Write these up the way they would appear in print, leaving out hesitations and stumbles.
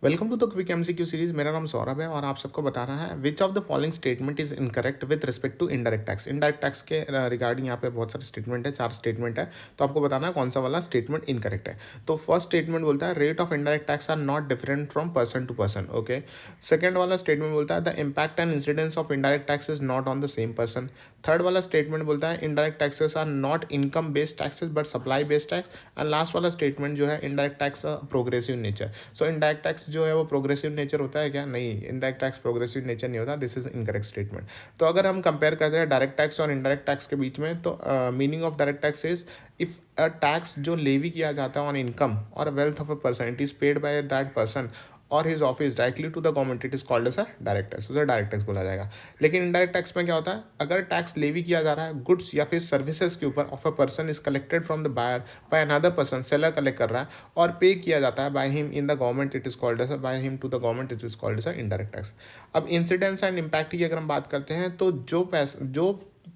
Welcome to the quick MCQ series. मेरा नाम सौरभ है और आप सबको बताना है which of the following statement is incorrect with respect to indirect tax. Indirect tax के रिगार्डिंग यहाँ पे बहुत सारे स्टेटमेंट है, 4 स्टेटमेंट है। तो आपको बताना है कौन सा वाला स्टेटमेंट इनकरेक्ट है। तो फर्स्ट स्टेटमेंट बोलता है rate of indirect tax are not different from person to person. Okay. Second वाला स्टेटमेंट बोलता है the impact and incidence of indirect tax is not on the same person. Third वाला statement बोलता है indirect taxes are not income based taxes but supply based tax. And last वाला statement जो है indirect tax progressive nature. So indirect tax जो है वो progressive nature होता है क्या? नहीं, इनडायरेक्ट टैक्स प्रोग्रेसिव नेचर नहीं होता। This is incorrect statement. तो अगर हम कंपेयर करते हैं डायरेक्ट टैक्स और इनडायरेक्ट टैक्स के बीच में, तो meaning of direct tax is if a tax जो लेवी किया जाता है ऑन इनकम और wealth of a person, it is paid by that person और his office directly to the government, it is called as a direct tax, उसे direct tax बोला जाएगा। लेकिन इनडायरेक्ट टैक्स में क्या होता है? अगर टैक्स लेवी किया जा रहा है गुड्स या फिर सर्विसेज के ऊपर of a person is collected from the buyer by another person, seller collect कर रहा है और पे किया जाता है by him in the government, it is called as by him to the government, it is called as indirect tax. अब incidence and impact की अगर हम बात करते हैं तो जो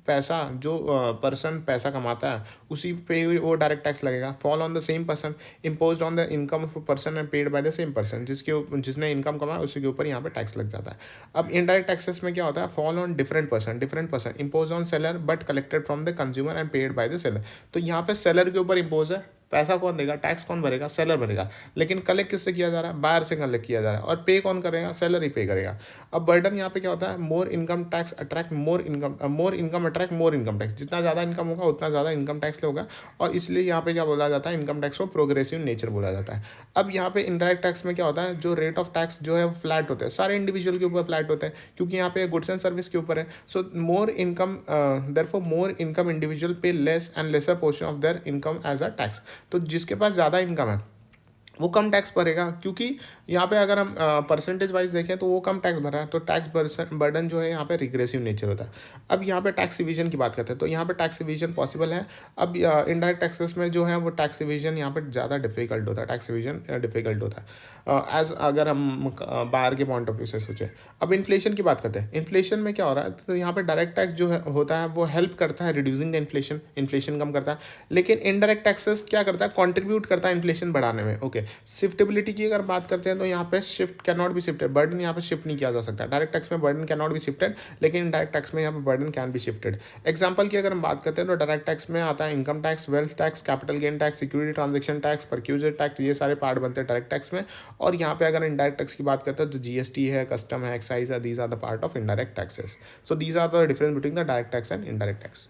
पैसा जो पर्सन पैसा कमाता है उसी पे वो डायरेक्ट टैक्स लगेगा। Fall on the same person impose on the income of person and paid by the same person, जिसने इनकम कमाया उसी के ऊपर यहाँ पे टैक्स लग जाता है। अब इनडायरेक्ट टैक्सेस में क्या होता है? Fall on different person impose on seller but collected from the consumer and paid by the seller. तो यहाँ पे सेलर के ऊपर इम्पोज है, पैसा कौन देगा? टैक्स कौन भरेगा? सेलर भरेगा। लेकिन कलेक्ट किससे किया जा रहा है? बायर से कलेक्ट किया जा रहा है। और पे कौन करेगा? सेलर ही पे करेगा। अब बर्डन यहाँ पे क्या होता है? More income tax attract more income attract more income tax. जितना ज़्यादा इनकम होगा उतना ज़्यादा इनकम टैक्स होगा। और इसलिए यहाँ पे क्या बोला जाता है? इनकम टैक्स को प्रोग्रेसिव नेचर बोला जाता है। अब यहाँ पे इनडायरेक्ट टैक्स में क्या होता है? जो रेट ऑफ टैक्स जो है वो फ्लैट होते हैं, सारे इंडिविजुअल के ऊपर फ्लैट होते हैं, क्योंकि यहाँ पे गुड्स एंड सर्विस के ऊपर है। So more income therefore more income individual pay less and lesser portion of their income as a tax. तो जिसके पास ज़्यादा इनकम है वो कम टैक्स भरेगा, क्योंकि यहाँ पे अगर हम परसेंटेज वाइज देखें तो वो कम टैक्स भर रहा है। तो टैक्स बर्डन जो है यहाँ पे रिग्रेसिव नेचर होता है। अब यहाँ पे टैक्स डिवीजन की बात करते हैं तो यहाँ पे टैक्स डिवीजन पॉसिबल है। अब इनडायरेक्ट टैक्सेस में जो है वो टैक्स डिवीजन यहाँ पे ज़्यादा डिफिकल्ट होता है, टैक्स डिवीजन डिफिकल्ट होता है एज अगर हम बाहर के पॉइंट ऑफ व्यू से सोचें। अब इन्फ्लेशन की बात करते हैं। इन्फ्लेशन में क्या हो रहा है? तो यहाँ पे डायरेक्ट टैक्स जो है होता है वो हेल्प करता है रिड्यूसिंग द इन्फ्लेशन, इन्फ्लेशन कम करता है। लेकिन इनडायरेक्ट टैक्सेस क्या करता है? कॉन्ट्रीब्यूट करता है इन्फ्लेशन बढ़ाने में। ओके। शिफ्टेबिलिटी की अगर बात करते हैं तो यहाँ पे shift can not be shifted, burden यहाँ पे शिफ्ट नहीं किया जा सकता। डायरेक्ट टैक्स में burden can not be shifted, लेकिन इनडायरेक्ट टैक्स में यहाँ पे burden can be shifted. Example की अगर हम बात करते हैं तो डायरेक्ट टैक्स में आता है income tax, wealth tax, capital gain tax, security transaction tax, perquisite tax, ये सारे पार्ट बनते हैं डायरेक्ट टैक्स में। और यहाँ पे अगर इनडायरेक्ट टैक्स की बात करते हैं तो जीएसटी है, कस्टम है, एक्साइज है, these are the part of indirect taxes. So these are the difference between the direct tax and indirect tax.